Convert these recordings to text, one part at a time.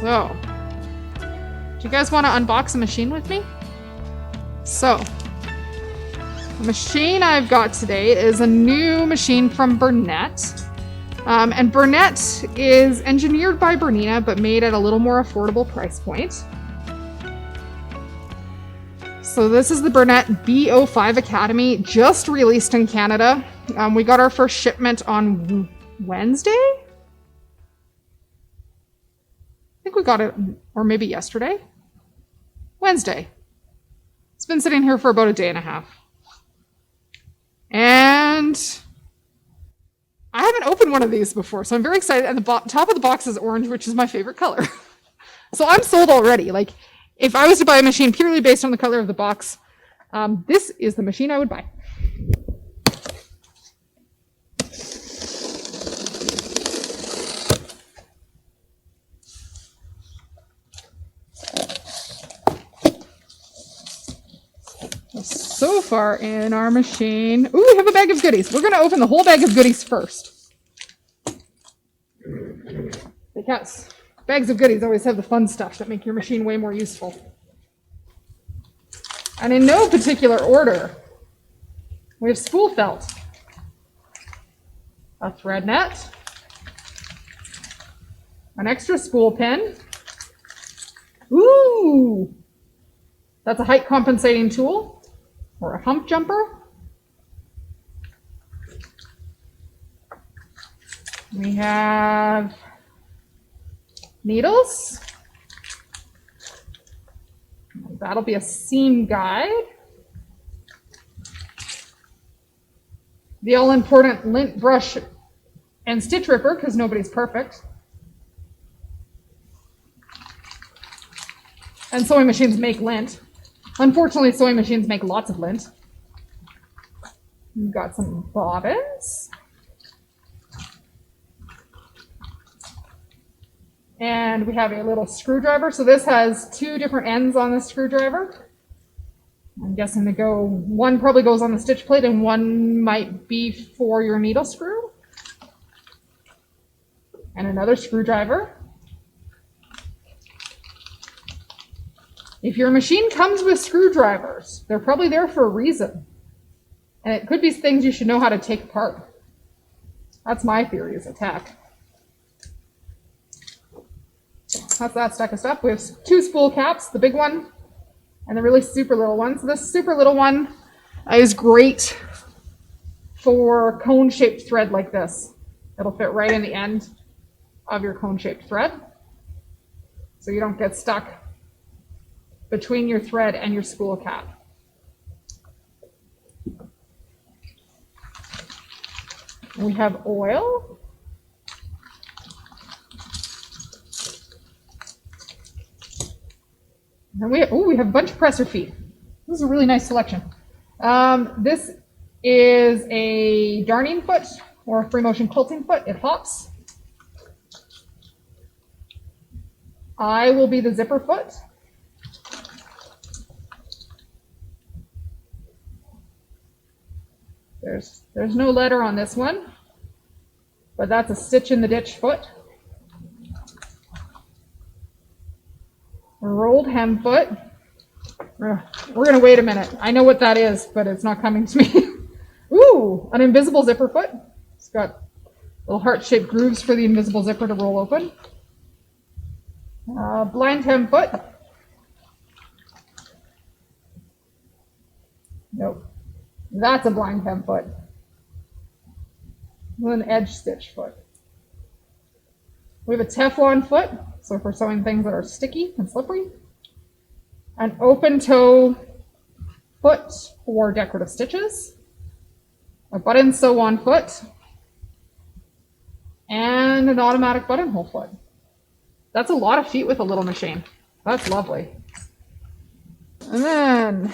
So, do you guys want to unbox a machine with me? So, the machine I've got today is a new machine from Bernette. And Bernette is engineered by Bernina, but made at a little more affordable price point. So this is the Bernette B05 Academy, just released in Canada. We got our first shipment on Wednesday? I think we got it, or maybe yesterday? Wednesday. It's been sitting here for about a day and a half. And I haven't opened one of these before, so I'm very excited. And the top of the box is orange, which is my favorite color. So I'm sold already. Like, if I was to buy a machine purely based on the color of the box, this is the machine I would buy. So far in our machine, ooh, we have a bag of goodies. We're going to open the whole bag of goodies first. Because bags of goodies always have the fun stuff that make your machine way more useful. And in no particular order, we have spool felt, a thread net, an extra spool pin. Ooh, that's a height compensating tool. Or a hump jumper. We have needles. That'll be a seam guide. The all-important lint brush and stitch ripper, because nobody's perfect. And sewing machines make lint. Unfortunately, sewing machines make lots of lint. We've got some bobbins. And we have a little screwdriver. So this has two different ends on the screwdriver. I'm guessing one probably goes on the stitch plate and one might be for your needle screw. And another screwdriver. If your machine comes with screwdrivers, they're probably there for a reason. And it could be things you should know how to take apart. That's my theory as a tech. That's that stack of stuff. We have two spool caps, the big one and the really super little one. So this super little one is great for cone-shaped thread like this. It'll fit right in the end of your cone-shaped thread, so you don't get stuck between your thread and your spool cap. We have oil. And we have a bunch of presser feet. This is a really nice selection. This is a darning foot or a free motion quilting foot. It hops. I will be the zipper foot. There's no letter on this one, but that's a stitch in the ditch foot. A rolled hem foot. We're going to wait a minute. I know what that is, but it's not coming to me. Ooh, an invisible zipper foot. It's got little heart-shaped grooves for the invisible zipper to roll open. Blind hem foot. Nope. That's a blind hem foot. With an edge stitch foot. We have a Teflon foot, so for sewing things that are sticky and slippery. An open toe foot for decorative stitches. A button sew-on foot. And an automatic buttonhole foot. That's a lot of feet with a little machine. That's lovely. And then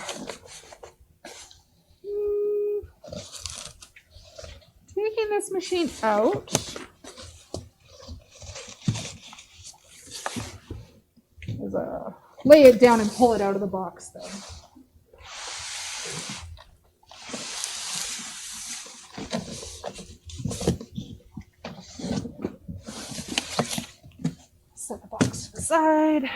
taking this machine out, there's a lay it down and pull it out of the box though. Set the box to the side.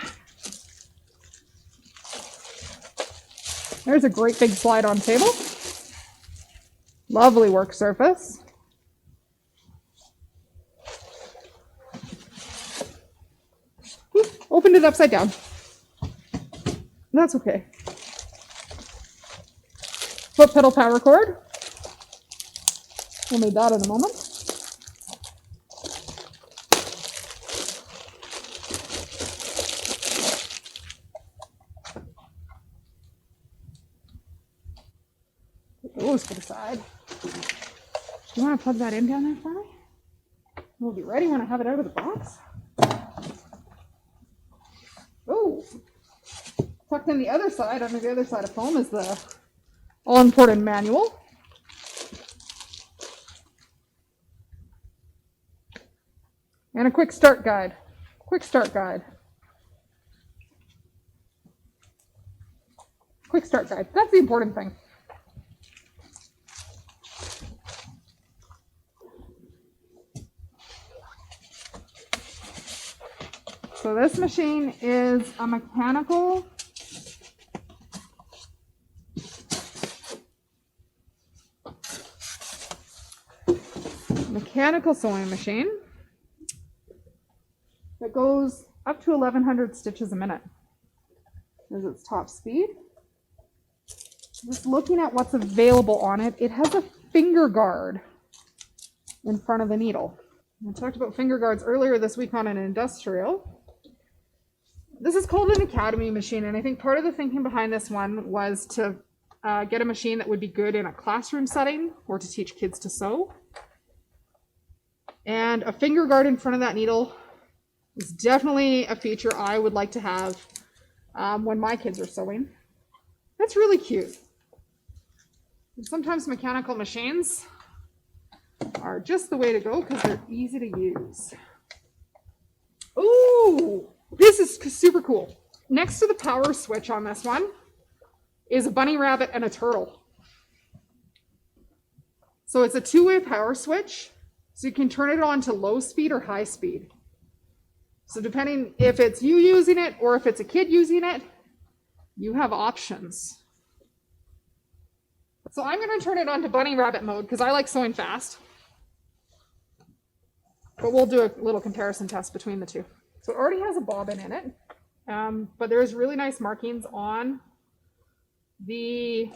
There's a great big slide on table. Lovely work surface. Opened it upside down. That's okay. Foot pedal power cord. We'll need that in a moment. Put those to the side. Do you want to plug that in down there for me? We'll be ready when I have it out of the box. Oh, tucked in the other side, under the other side of foam, is the all-important manual. And a quick start guide. Quick start guide. Quick start guide. That's the important thing. So this machine is a mechanical sewing machine that goes up to 1100 stitches a minute. Is its top speed. Just looking at what's available on it, it has a finger guard in front of the needle. I talked about finger guards earlier this week on an industrial. This is called an Academy machine, and I think part of the thinking behind this one was to get a machine that would be good in a classroom setting or to teach kids to sew. And a finger guard in front of that needle is definitely a feature I would like to have when my kids are sewing. That's really cute. And sometimes mechanical machines are just the way to go because they're easy to use. Ooh! This is super cool. Next to the power switch on this one is a bunny rabbit and a turtle. So it's a two-way power switch, so you can turn it on to low speed or high speed. So depending if it's you using it or if it's a kid using it, you have options. So I'm going to turn it on to bunny rabbit mode because I like sewing fast. But we'll do a little comparison test between the two. So it already has a bobbin in it, but there's really nice markings on the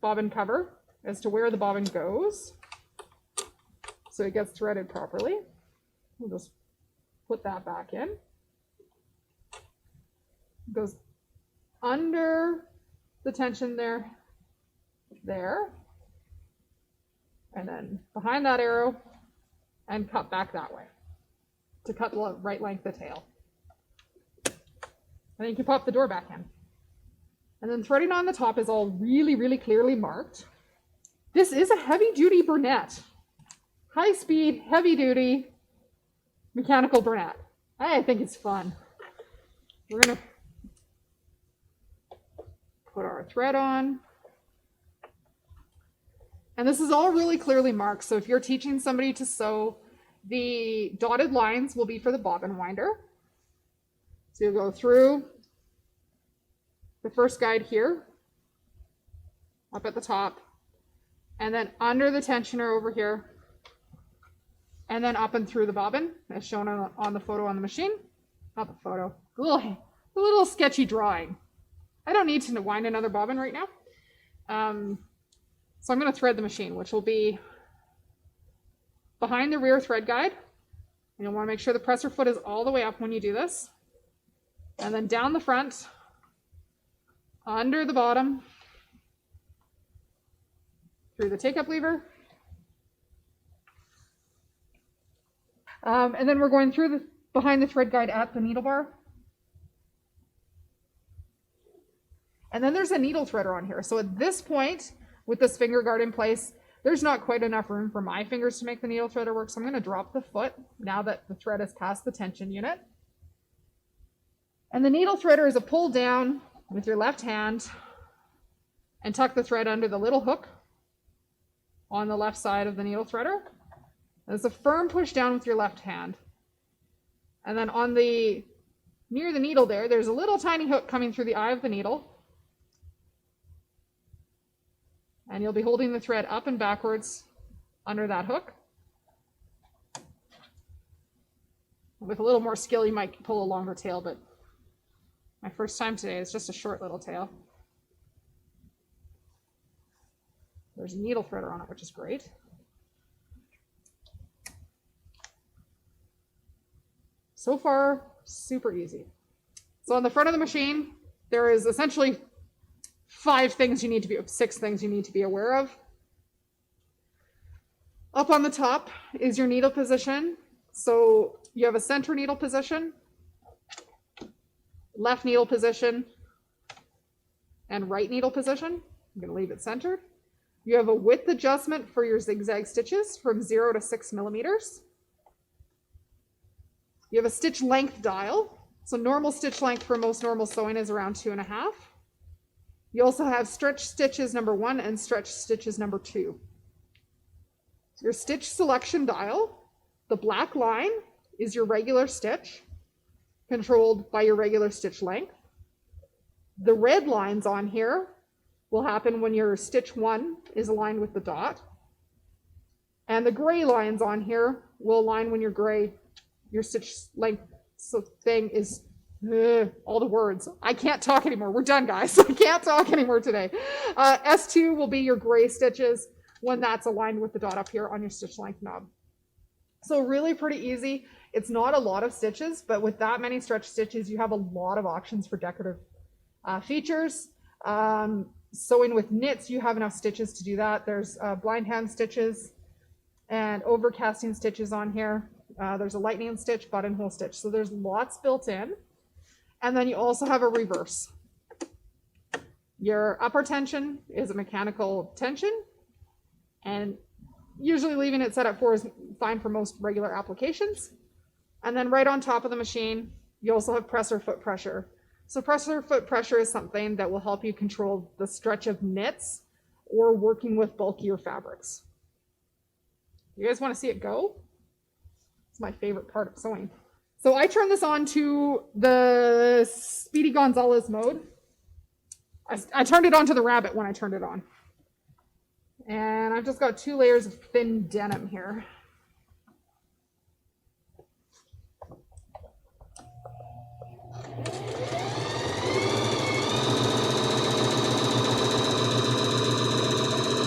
bobbin cover as to where the bobbin goes. So it gets threaded properly. We'll just put that back in. It goes under the tension there, and then behind that arrow and cut back that way to cut the right length of tail. And then you can pop the door back in. And then threading on the top is all really, really clearly marked. This is a heavy-duty Bernette. High-speed, heavy-duty, mechanical Bernette. I think it's fun. We're going to put our thread on. And this is all really clearly marked. So if you're teaching somebody to sew, the dotted lines will be for the bobbin winder. So you'll go through the first guide here, up at the top, and then under the tensioner over here, and then up and through the bobbin, as shown on the photo on the machine. Not the photo, the little sketchy drawing. I don't need to wind another bobbin right now. So I'm going to thread the machine, which will be behind the rear thread guide. And you'll want to make sure the presser foot is all the way up when you do this. And then down the front, under the bottom, through the take-up lever. And then we're going through behind the thread guide at the needle bar. And then there's a needle threader on here. So at this point, with this finger guard in place, there's not quite enough room for my fingers to make the needle threader work. So I'm going to drop the foot now that the thread is past the tension unit. And the needle threader is a pull down with your left hand and tuck the thread under the little hook on the left side of the needle threader. It's a firm push down with your left hand. And then on the near the needle there's a little tiny hook coming through the eye of the needle. And you'll be holding the thread up and backwards under that hook. With a little more skill, you might pull a longer tail, but my first time today is just a short little tail. There's a needle threader on it, which is great. So far, super easy. So on the front of the machine, there is essentially 6 things you need to be aware of. Up on the top is your needle position. So you have a center needle position, left needle position, and right needle position. I'm going to leave it centered. You have a width adjustment for your zigzag stitches from 0 to 6 millimeters. You have a stitch length dial. So normal stitch length for most normal sewing is around 2.5. You also have stretch stitches number 1 and stretch stitches number 2. Your stitch selection dial, the black line is your regular stitch, controlled by your regular stitch length. The red lines on here will happen when your stitch 1 is aligned with the dot. And the gray lines on here will align when your stitch length thing is, all the words. I can't talk anymore. We're done, guys. I can't talk anymore today. S2 will be your gray stitches when that's aligned with the dot up here on your stitch length knob. So really pretty easy. It's not a lot of stitches, but with that many stretch stitches, you have a lot of options for decorative features. Sewing with knits, you have enough stitches to do that. There's blind hand stitches and overcasting stitches on here. There's a lightning stitch, buttonhole stitch. So there's lots built in. And then you also have a reverse. Your upper tension is a mechanical tension, and usually leaving it set at 4 is fine for most regular applications. And then right on top of the machine, you also have presser foot pressure. So presser foot pressure is something that will help you control the stretch of knits or working with bulkier fabrics. You guys want to see it go? It's my favorite part of sewing. So I turned this on to the Speedy Gonzalez mode. I turned it on to the rabbit when I turned it on. And I've just got 2 layers of thin denim here.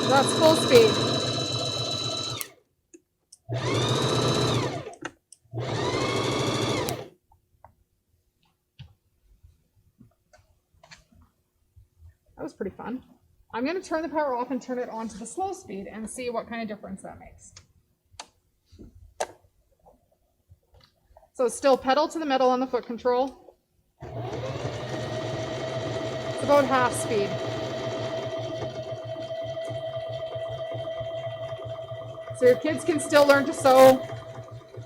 That's full speed. That was pretty fun. I'm going to turn the power off and turn it on to the slow speed and see what kind of difference that makes. So still pedal to the metal on the foot control. It's about half speed. So your kids can still learn to sew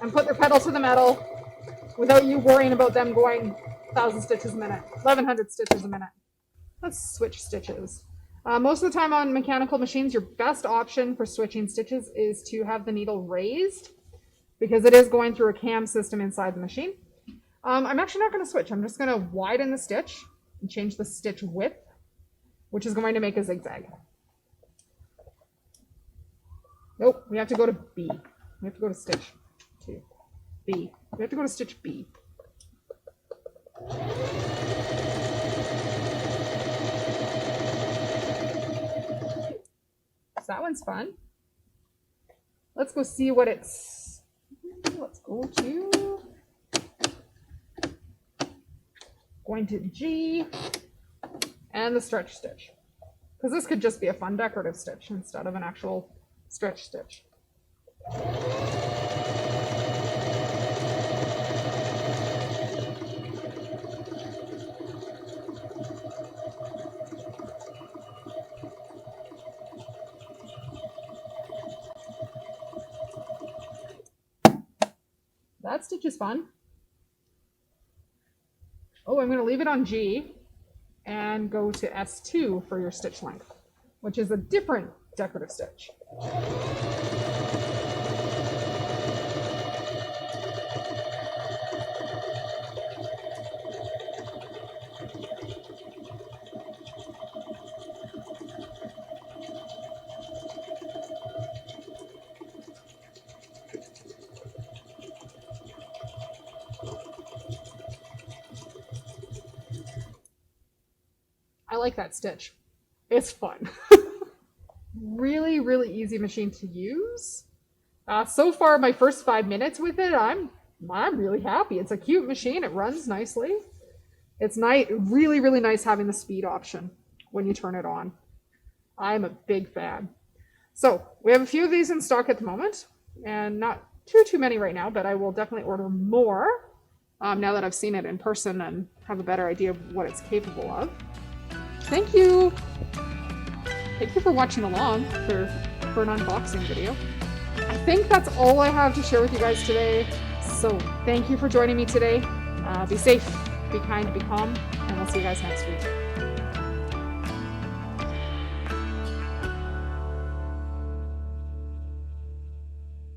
and put their pedal to the metal without you worrying about them going 1,000 stitches a minute, 1,100 stitches a minute. Let's switch stitches. Most of the time on mechanical machines, your best option for switching stitches is to have the needle raised because it is going through a cam system inside the machine. I'm actually not going to switch. I'm just going to widen the stitch and change the stitch width, which is going to make a zigzag. Nope, we have to go to B. We have to go to stitch 2. B. We have to go to stitch B. So that one's fun. Let's go see what it's, let's go to, going to G and the stretch stitch. Because this could just be a fun decorative stitch instead of an actual stretch stitch. That stitch is fun. Oh, I'm going to leave it on G and go to S2 for your stitch length, which is a different decorative stitch. I like that stitch. It's fun. Really, really easy machine to use. So far, my first 5 minutes with it, I'm really happy. It's a cute machine. It runs nicely. It's nice, really, really nice having the speed option when you turn it on. I'm a big fan. So we have a few of these in stock at the moment, and not too many right now, but I will definitely order more now that I've seen it in person and have a better idea of what it's capable of. Thank you. Thank you for watching along for an unboxing video. I think that's all I have to share with you guys today. So thank you for joining me today. Be safe, be kind, be calm, and we'll see you guys next week.